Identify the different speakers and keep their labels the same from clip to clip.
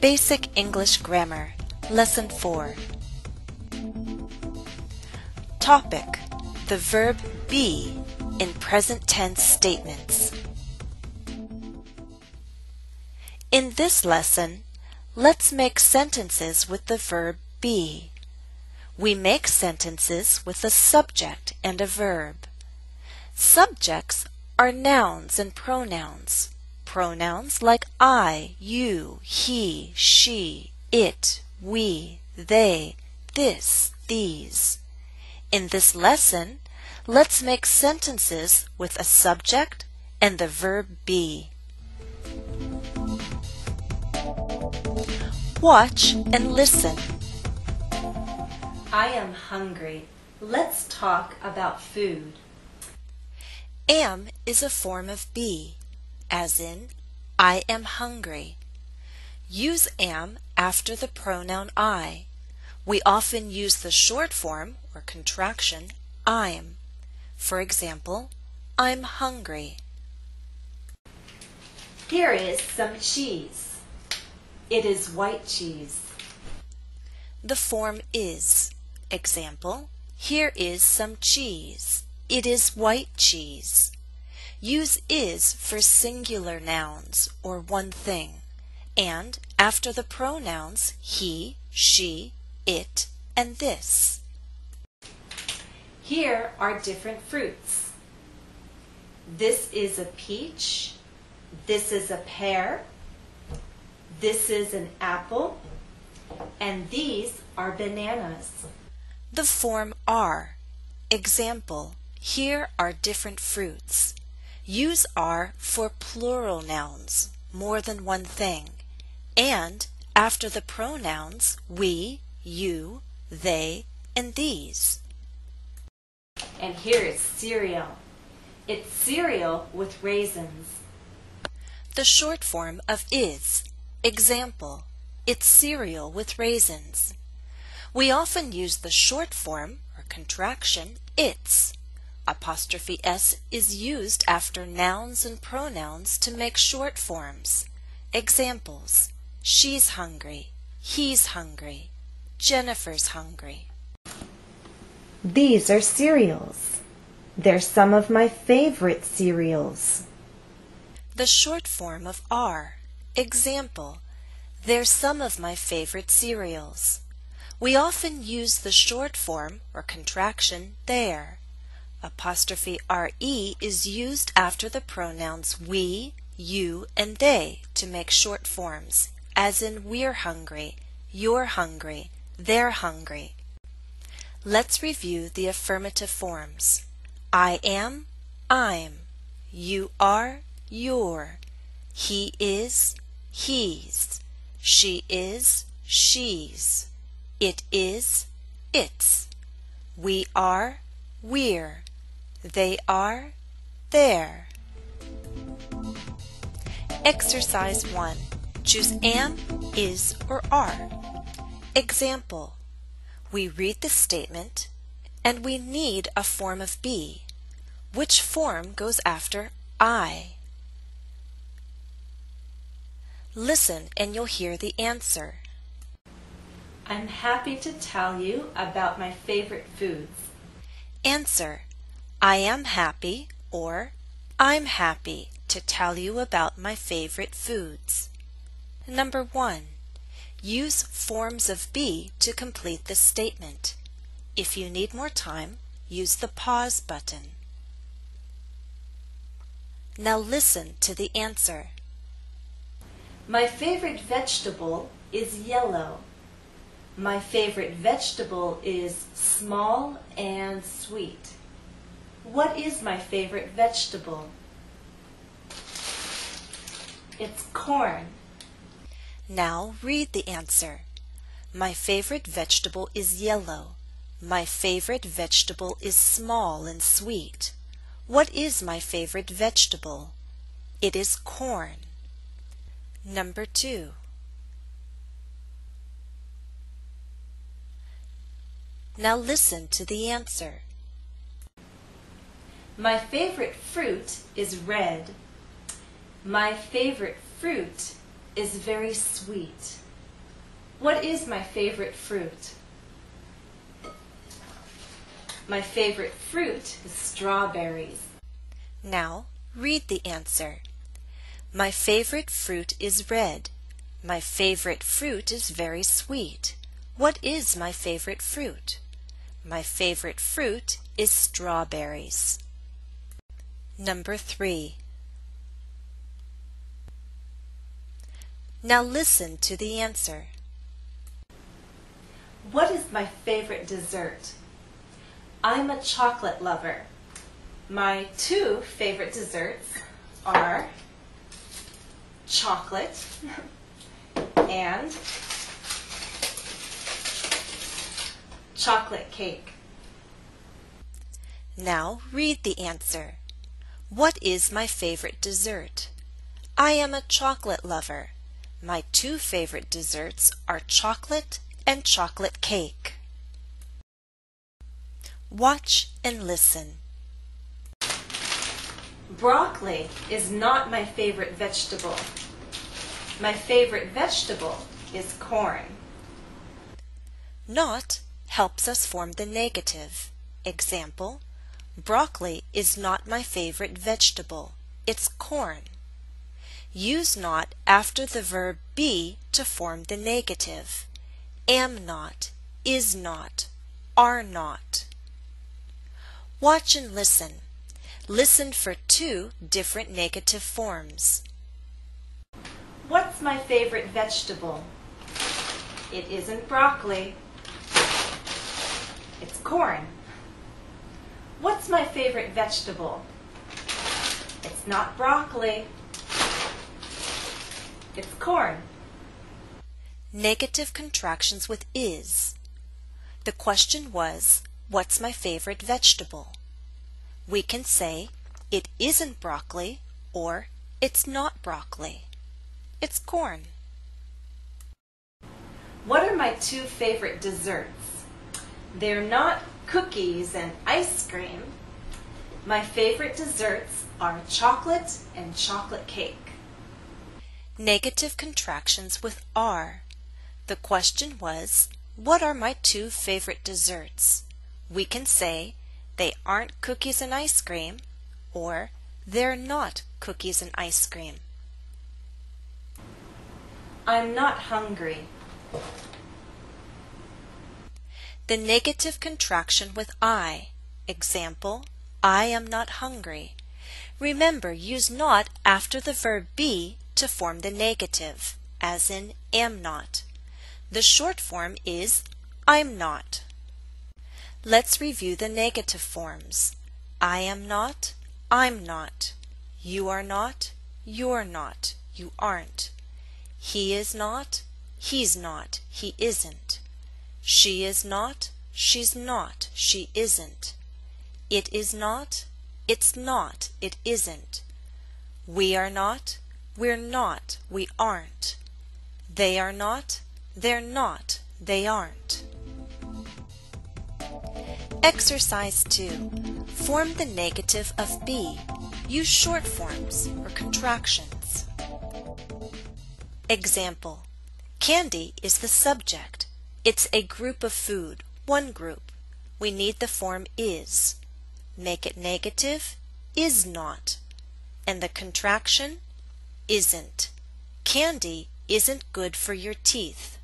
Speaker 1: Basic English Grammar, Lesson 4. Topic: the verb be in present tense statements. In this lesson, let's make sentences with the verb be. We make sentences with a subject and a verb. Subjects are nouns and pronouns. Pronouns like I, you, he, she, it, we, they, this, these. In this lesson, let's make sentences with a subject and the verb be. Watch and listen.
Speaker 2: I am hungry. Let's talk about food.
Speaker 1: Am is a form of be, as in, I am hungry. Use am after the pronoun I. We often use the short form or contraction I'm. For example, I'm hungry.
Speaker 2: Here is some cheese. It is white cheese.
Speaker 1: The form is. Example, here is some cheese. It is white cheese. Use is for singular nouns or one thing, and after the pronouns he, she, it, and this.
Speaker 2: Here are different fruits. This is a peach. This is a pear. This is an apple. And these are bananas.
Speaker 1: The form are. Example, here are different fruits. Use are for plural nouns, more than one thing, and after the pronouns we, you, they, and these.
Speaker 2: And here is cereal. It's cereal with raisins.
Speaker 1: The short form of is. Example, it's cereal with raisins. We often use the short form or contraction its. Apostrophe s is used after nouns and pronouns to make short forms. Examples: she's hungry, he's hungry, Jennifer's hungry.
Speaker 2: These are cereals. They're some of my favorite cereals.
Speaker 1: The short form of are. Example: they're some of my favorite cereals. We often use the short form or contraction there. Apostrophe re is used after the pronouns we, you, and they to make short forms, as in we're hungry, you're hungry, they're hungry. Let's review the affirmative forms. I am, I'm. You are, you're. He is, he's. She is, she's. It is, it's. We are, we're. They are, they're. Exercise 1. Choose am, is, or are. Example: we read the statement and we need a form of be. Which form goes after I? Listen and you'll hear the answer.
Speaker 2: I'm happy to tell you about my favorite foods.
Speaker 1: Answer: I am happy or I'm happy to tell you about my favorite foods. Number 1. Use forms of be to complete the statement. If you need more time, use the pause button. Now listen to the answer.
Speaker 2: My favorite vegetable is yellow. My favorite vegetable is small and sweet. What is my favorite vegetable? It's corn.
Speaker 1: Now read the answer. My favorite vegetable is yellow. My favorite vegetable is small and sweet. What is my favorite vegetable? It is corn. Number 2. Now listen to the answer.
Speaker 2: My favorite fruit is red. My favorite fruit is very sweet. What is my favorite fruit? My favorite fruit is strawberries.
Speaker 1: Now, read the answer. My favorite fruit is red. My favorite fruit is very sweet. What is my favorite fruit? My favorite fruit is strawberries. Number 3. Now listen to the answer.
Speaker 2: What is my favorite dessert? I'm a chocolate lover. My 2 favorite desserts are chocolate and chocolate cake.
Speaker 1: Now read the answer. What is my favorite dessert? I am a chocolate lover. My 2 favorite desserts are chocolate and chocolate cake. Watch and listen.
Speaker 2: Broccoli is not my favorite vegetable. My favorite vegetable is corn.
Speaker 1: Not helps us form the negative. Example, broccoli is not my favorite vegetable. It's corn. Use not after the verb be to form the negative. Am not, is not, are not. Watch and listen. Listen for 2 different negative forms.
Speaker 2: What's my favorite vegetable? It isn't broccoli. It's corn. What's my favorite vegetable? It's not broccoli. It's corn.
Speaker 1: Negative contractions with is. The question was, what's my favorite vegetable? We can say, it isn't broccoli, or it's not broccoli. It's corn.
Speaker 2: What are my 2 favorite desserts? They're not cookies and ice cream. My favorite desserts are chocolate and chocolate cake.
Speaker 1: Negative contractions with are. The question was, what are my 2 favorite desserts? We can say, they aren't cookies and ice cream, or they're not cookies and ice cream.
Speaker 2: I'm not hungry.
Speaker 1: The negative contraction with I. Example, I am not hungry. Remember, use not after the verb be to form the negative, as in am not. The short form is I'm not. Let's review the negative forms. I am not, I'm not. You are not, you're not, you aren't. He is not, he's not, he isn't. She is not, she's not, she isn't. It is not, it's not, it isn't. We are not, we're not, we aren't. They are not, they're not, they aren't. Exercise 2. Form the negative of be. Use short forms or contractions. Example, candy is the subject. It's a group of food, one group. We need the form is. Make it negative, is not. And the contraction, isn't. Candy isn't good for your teeth.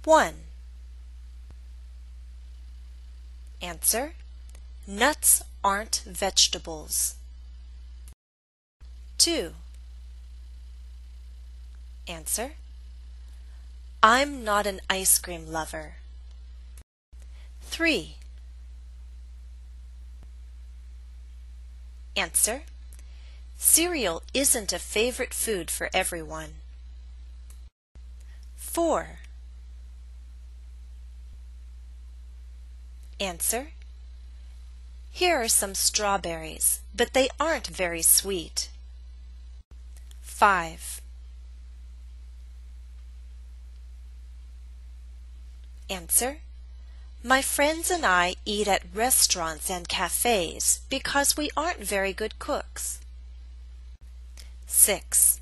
Speaker 1: 1. Answer, nuts aren't vegetables. 2. Answer, I'm not an ice cream lover. 3. Answer, cereal isn't a favorite food for everyone. 4. Answer, here are some strawberries, but they aren't very sweet. 5. Answer, my friends and I eat at restaurants and cafes because we aren't very good cooks. 6.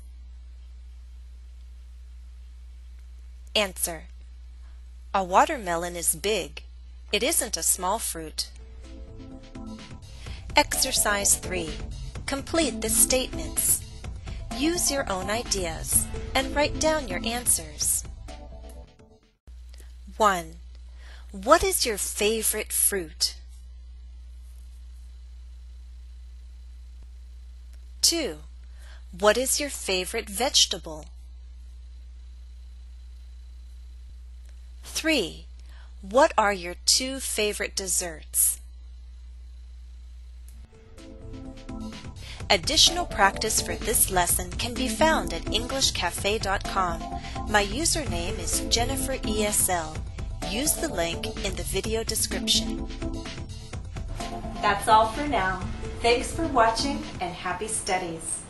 Speaker 1: Answer. A watermelon is big. It isn't a small fruit. Exercise 3. Complete the statements. Use your own ideas and write down your answers. 1. What is your favorite fruit? 2. What is your favorite vegetable? 3. What are your 2 favorite desserts? Additional practice for this lesson can be found at EnglishCafe.com. My username is JenniferESL. Use the link in the video description.
Speaker 2: That's all for now. Thanks for watching and happy studies.